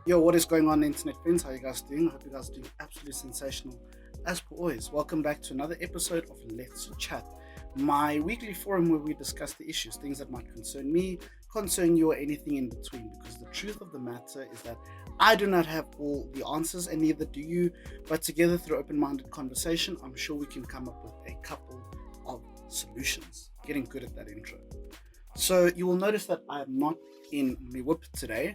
Yo, what is going on, internet friends? How you guys doing? I hope you guys are doing absolutely sensational. As per always, welcome back to another episode of Let's Chat, my weekly forum where we discuss the issues, things that might concern me, concern you, or anything in between. Because the truth of the matter is that I do not have all the answers, and neither do you. But together, through open-minded conversation, I'm sure we can come up with a couple of solutions. Getting good at that intro. So you will notice that I am not in my whip today.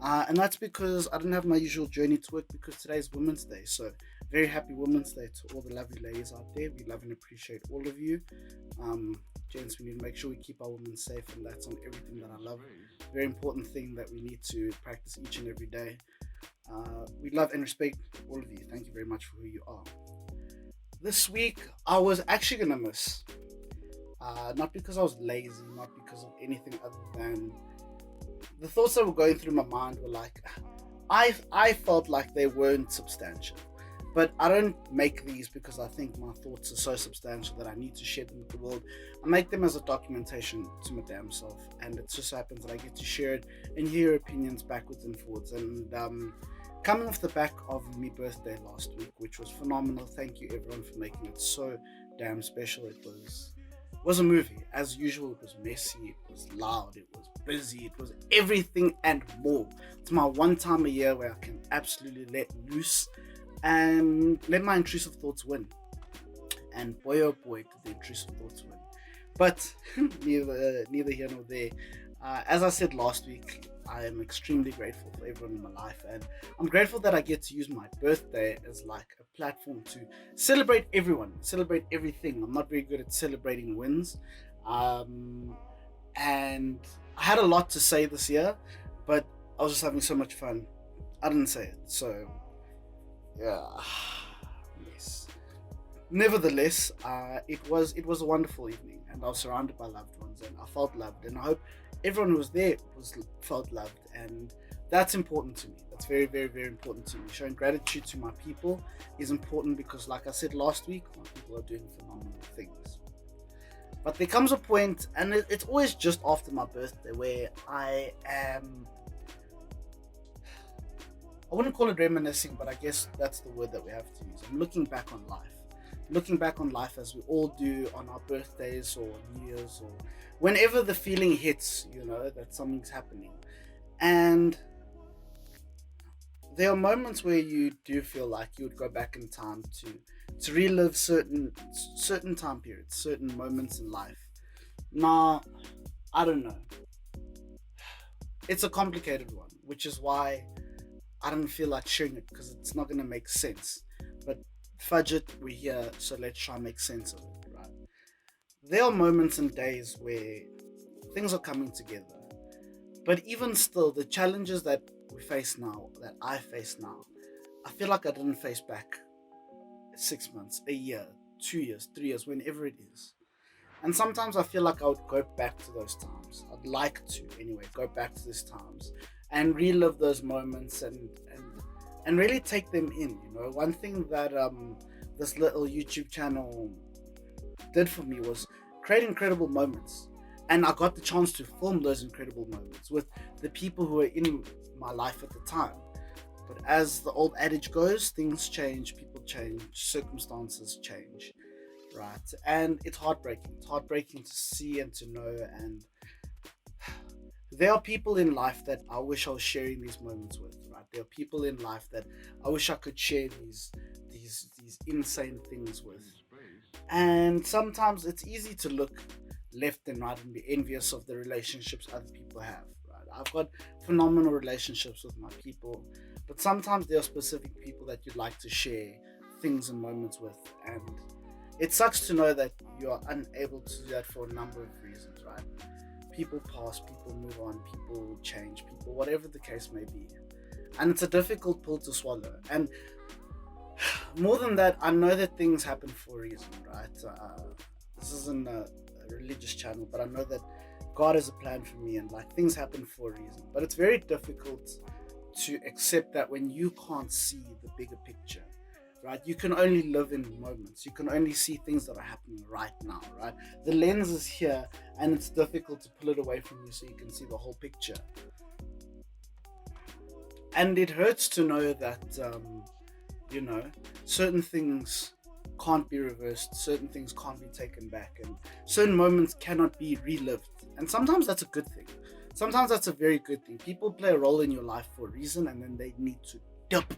And that's because I didn't have my usual journey to work because today is Women's Day. So, very happy Women's Day to all the lovely ladies out there. We love and appreciate all of you. Um, Gents, we need to make sure we keep our women safe, and that's on everything that I love. Very important thing that we need to practice each and every day. We love and respect all of you. Thank you very much for who you are. This week, I was actually going to miss. Not because I was lazy, not because of anything other than the thoughts that were going through my mind were like, I felt like they weren't substantial. But I don't make these because I think my thoughts are so substantial that I need to share them with the world. I make them as a documentation to my damn self, and it just happens that I get to share it and hear opinions backwards and forwards. And coming off the back of my birthday last week, which was phenomenal. Thank you everyone for making it so damn special. It was a movie. As usual, it was messy, it was loud, it was busy, it was everything and more. It's my one time a year where I can absolutely let loose and let my intrusive thoughts win. And boy oh boy, did the intrusive thoughts win. But neither here nor there. As I said last week, I am extremely grateful for everyone in my life, and I'm grateful that I get to use my birthday as like a platform to celebrate everyone, celebrate everything. I'm not very good at celebrating wins, um, and I had a lot to say this year, but I was just having so much fun. I didn't say it, so yeah, yes. Nevertheless, it was a wonderful evening, and I was surrounded by loved ones, and I felt loved, and I hope everyone who was there was felt loved, and that's important to me. That's very, very, very important to me. Showing gratitude to my people is important because, like I said last week, my people are doing phenomenal things. But there comes a point, and it's always just after my birthday, where I wouldn't call it reminiscing, but I guess that's the word that we have to use. I'm looking back on life. Looking back on life as we all do on our birthdays or New Year's or whenever the feeling hits, that something's happening. And there are moments where you do feel like you would go back in time to relive certain time periods, certain moments in life. Now, I don't know. It's a complicated one, which is why I don't feel like sharing it because it's not going to make sense. But fudge it, we're here, so let's try and make sense of it, right? There are moments and days where things are coming together. But even still, the challenges that we face now, that I face now, I feel like I didn't face back 6 months, a year, 2 years, 3 years, whenever it is. And sometimes I feel like I would go back to those times. I'd like to, anyway, go back to those times and relive those moments and really take them in. One thing that this little YouTube channel did for me was create incredible moments, and I got the chance to film those incredible moments with the people who were in my life at the time. But as the old adage goes, things change, people change, circumstances change, right? And it's heartbreaking. It's heartbreaking to see and to know. And there are people in life that I wish I was sharing these moments with, right? There are people in life that I wish I could share these insane things with. And sometimes it's easy to look left and right and be envious of the relationships other people have, right? I've got phenomenal relationships with my people, but sometimes there are specific people that you'd like to share things and moments with, and it sucks to know that you are unable to do that for a number of reasons, right? People pass, people move on, people change, people, whatever the case may be. And it's a difficult pill to swallow. And more than that, I know that things happen for a reason, right? This isn't a religious channel, but I know that God has a plan for me, and like things happen for a reason. But it's very difficult to accept that when you can't see the bigger picture, right? You can only live in moments. You can only see things that are happening right now, right? The lens is here, and it's difficult to pull it away from you so you can see the whole picture. And it hurts to know that, you know, certain things can't be reversed, certain things can't be taken back, and certain moments cannot be relived. And sometimes that's a good thing. Sometimes that's a very good thing. People play a role in your life for a reason, and then they need to dip.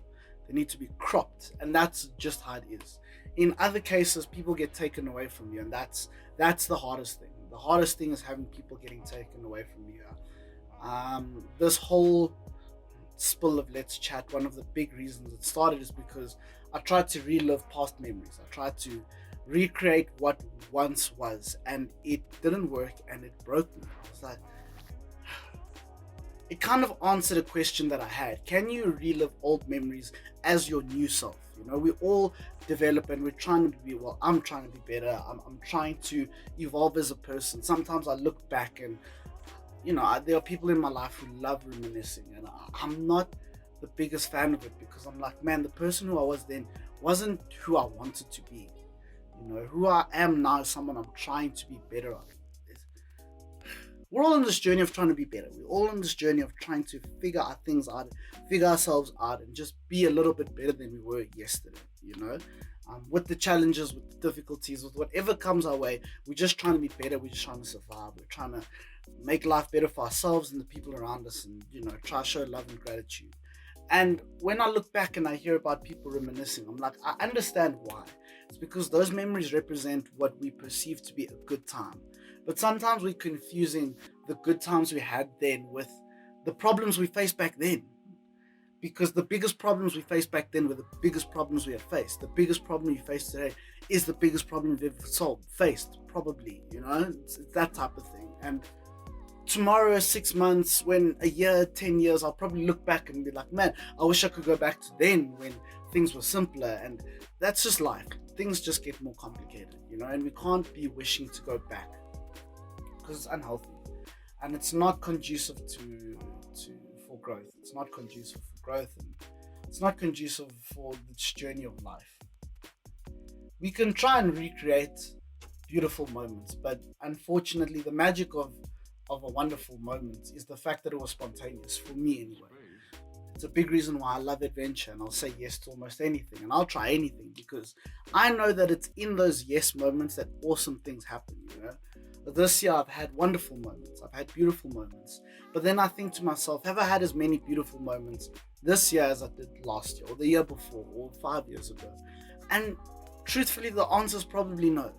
They need to be cropped, and that's just how it is. In other cases, people get taken away from you, and that's the hardest thing. The hardest thing is having people getting taken away from you. This whole spill of Let's Chat, one of the big reasons it started is because I tried to relive past memories. I tried to recreate what once was, and it didn't work, and it broke me. I was like, it kind of answered a question that I had. Can you relive old memories as your new self? You know, we all develop and we're trying to be, well, I'm trying to be better. I'm trying to evolve as a person. Sometimes I look back and, there are people in my life who love reminiscing, and I'm not the biggest fan of it because I'm like, man, the person who I was then wasn't who I wanted to be. Who I am now is someone I'm trying to be better of. We're all on this journey of trying to be better. We're all on this journey of trying to figure our things out, figure ourselves out, and just be a little bit better than we were yesterday. With the challenges, with the difficulties, with whatever comes our way, we're just trying to be better. We're just trying to survive. We're trying to make life better for ourselves and the people around us, and try to show love and gratitude. And when I look back and I hear about people reminiscing, I'm like, I understand why. It's because those memories represent what we perceive to be a good time. But sometimes we're confusing the good times we had then with the problems we faced back then. Because the biggest problems we faced back then were the biggest problems we have faced. The biggest problem you face today is the biggest problem you've ever faced, probably. It's that type of thing. And tomorrow, 6 months, when a year, 10 years, I'll probably look back and be like, man, I wish I could go back to then when things were simpler. And that's just life. Things just get more complicated, and we can't be wishing to go back because it's unhealthy and it's not conducive for growth. It's not conducive for growth, and it's not conducive for this journey of life. We can try and recreate beautiful moments, but unfortunately the magic of a wonderful moment is the fact that it was spontaneous, for me anyway. It's a big reason why I love adventure, and I'll say yes to almost anything, and I'll try anything because I know that it's in those yes moments that awesome things happen. This year I've had wonderful moments, I've had beautiful moments, but then I think to myself, have I had as many beautiful moments this year as I did last year or the year before or 5 years ago? And truthfully, the answer is probably no.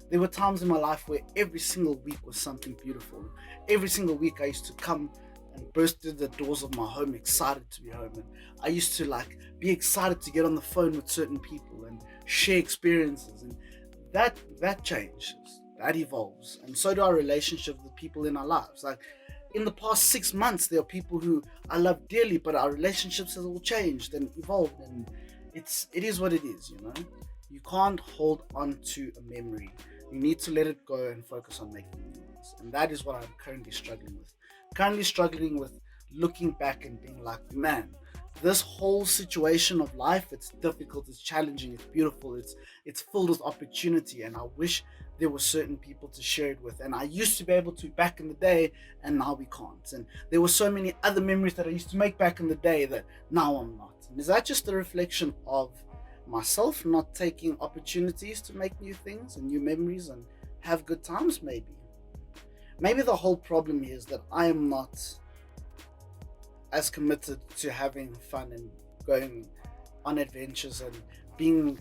There were times in my life where every single week was something beautiful. Every single week I used to come and burst through the doors of my home excited to be home, and I used to be excited to get on the phone with certain people and share experiences, and that changes, that evolves, and so do our relationships with people in our lives. Like in the past 6 months, there are people who I love dearly, but our relationships have all changed and evolved, and it is what it is. You can't hold on to a memory. You need to let it go and focus on making memories, and that is what I'm currently struggling with. Looking back and being like, man, this whole situation of life, it's difficult, it's challenging, it's beautiful, it's filled with opportunity, and I wish there were certain people to share it with. And I used to be able to back in the day, and now we can't. And there were so many other memories that I used to make back in the day that now I'm not. And is that just a reflection of myself not taking opportunities to make new things and new memories and have good times? Maybe the whole problem here is that I am not as committed to having fun and going on adventures and being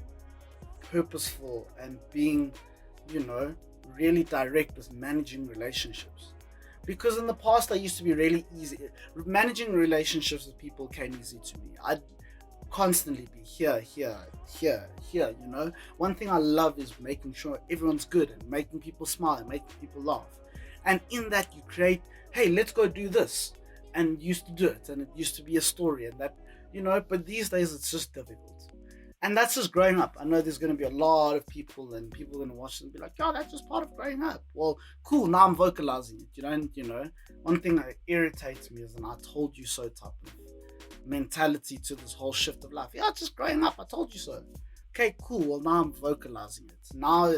purposeful and being, really direct with managing relationships. Because in the past I used to be really easy. Managing relationships with people came easy to me. I'd constantly be here. One thing I love is making sure everyone's good and making people smile and making people laugh. And in that you create, hey, let's go do this. And used to do it, and it used to be a story, and that, but these days it's just difficult. And that's just growing up. I know there's going to be a lot of people, and people are going to watch and be like, yeah, that's just part of growing up. Well, cool, now I'm vocalizing it, and, one thing that irritates me is an I told you so type of mentality to this whole shift of life. Yeah, it's just growing up, I told you so. Okay, cool, well, now I'm vocalizing it. Now,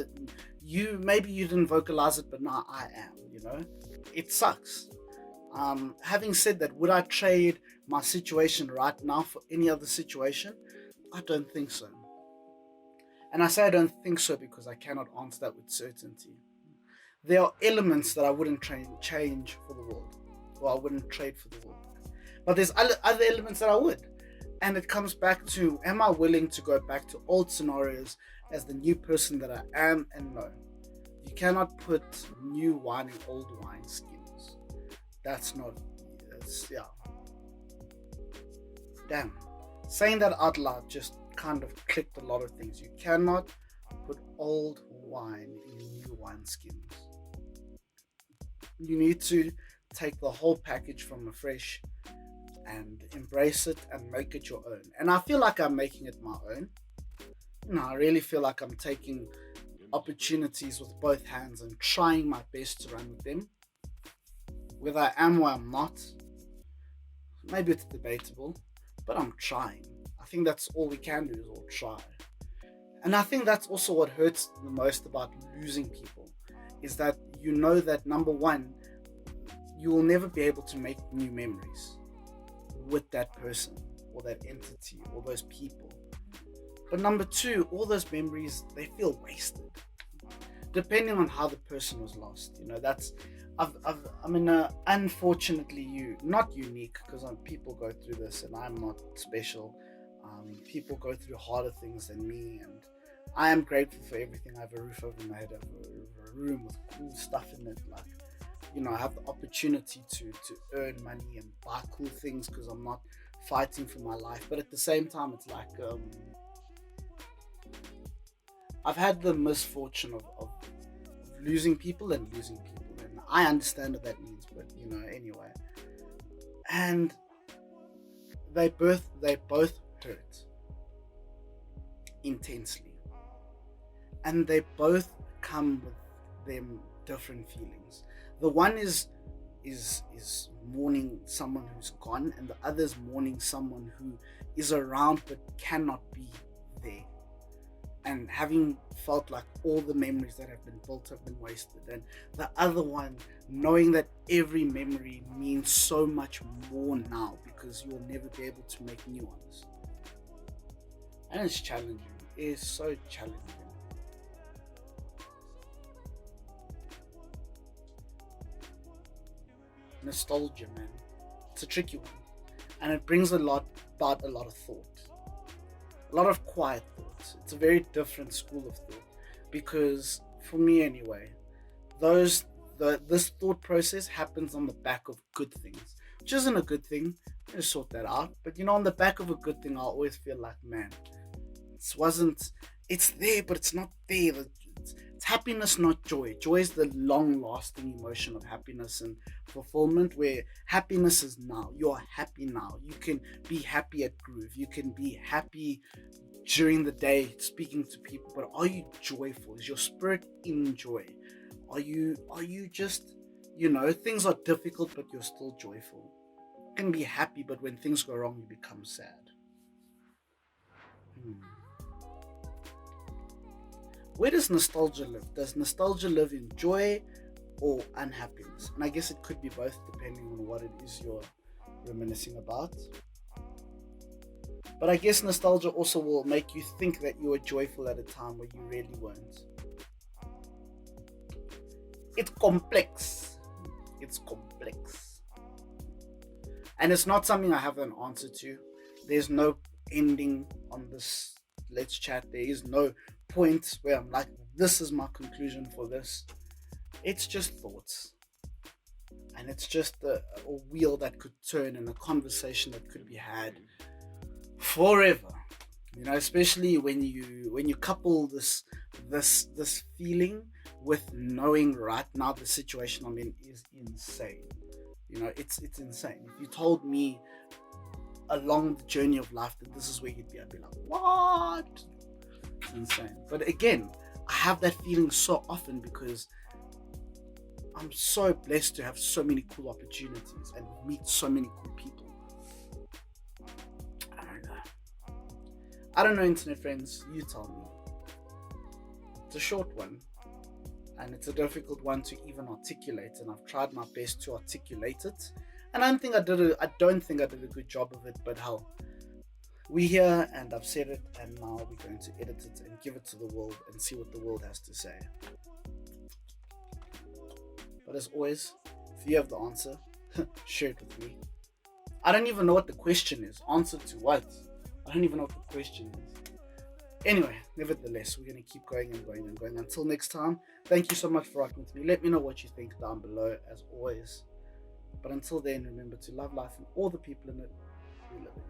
maybe you didn't vocalize it, but now I am, It sucks. Having said that, would I trade my situation right now for any other situation? I don't think so. And I say I don't think so because I cannot answer that with certainty. There are elements that I wouldn't change for the world, or I wouldn't trade for the world. But there's other elements that I would. And it comes back to, am I willing to go back to old scenarios as the new person that I am? And no. You cannot put new wine in old wine skins. That's not, yeah. Damn. Saying that out loud just kind of clicked a lot of things. You cannot put old wine in new wine skins. You need to take the whole package from afresh and embrace it and make it your own. And I feel like I'm making it my own. I really feel like I'm taking opportunities with both hands and trying my best to run with them. Whether I am or I'm not, maybe it's debatable, but I'm trying. I think that's all we can do is all try. And I think that's also what hurts the most about losing people, is that you know that, number one, you will never be able to make new memories with that person or that entity or those people. But number two, all those memories, they feel wasted, depending on how the person was lost. Unfortunately, not unique, because people go through this and I'm not special. People go through harder things than me, and I am grateful for everything. I have a roof over my head, I have a room with cool stuff in it. I have the opportunity to earn money and buy cool things because I'm not fighting for my life. But at the same time, it's like I've had the misfortune of losing people, and I understand what that means, but anyway. And they both hurt intensely, and they both come with them different feelings. The one is mourning someone who's gone, and the other is mourning someone who is around but cannot be there, and having felt like all the memories that have been built have been wasted. And the other one knowing that every memory means so much more now because you'll never be able to make new ones. And it's challenging. It is so challenging. Nostalgia, man, it's a tricky one, and it brings about a lot of thought, a lot of quiet thoughts. It's a very different school of thought, because for me anyway, this thought process happens on the back of good things, which isn't a good thing. I'm gonna sort that out. But on the back of a good thing, I always feel like, man, it's there, but it's not there. It's happiness, not joy. Joy is the long-lasting emotion of happiness and fulfillment, where happiness is now. You're happy now. You can be happy at groove. You can be happy during the day speaking to people. But are you joyful? Is your spirit in joy? Are you just, things are difficult, but you're still joyful? You can be happy, but when things go wrong, you become sad. Where does nostalgia live? Does nostalgia live in joy or unhappiness? And I guess it could be both, depending on what it is you're reminiscing about. But I guess nostalgia also will make you think that you were joyful at a time where you really weren't. It's complex. And it's not something I have an answer to. There's no ending on this Let's Chat. There is no point where I'm like, this is my conclusion for this. It's just thoughts, and it's just a wheel that could turn, and a conversation that could be had forever. Especially when you couple this feeling with knowing right now the situation I'm in is insane. It's insane. If you told me along the journey of life that this is where you'd be, I'd be like, what? It's insane. But again, I have that feeling so often because I'm so blessed to have so many cool opportunities and meet so many cool people. I don't know, internet friends, you tell me. It's a short one, and it's a difficult one to even articulate, and I've tried my best to articulate it, And I don't think I did a good job of it, but hell, we here and I've said it, and now we're going to edit it and give it to the world and see what the world has to say. But as always, if you have the answer, share it with me. I don't even know what the question is. Answer to what? I don't even know what the question is. Anyway, nevertheless, we're going to keep going and going and going. Until next time, thank you so much for rocking with me. Let me know what you think down below, as always. But until then, remember to love life and all the people in it we live in.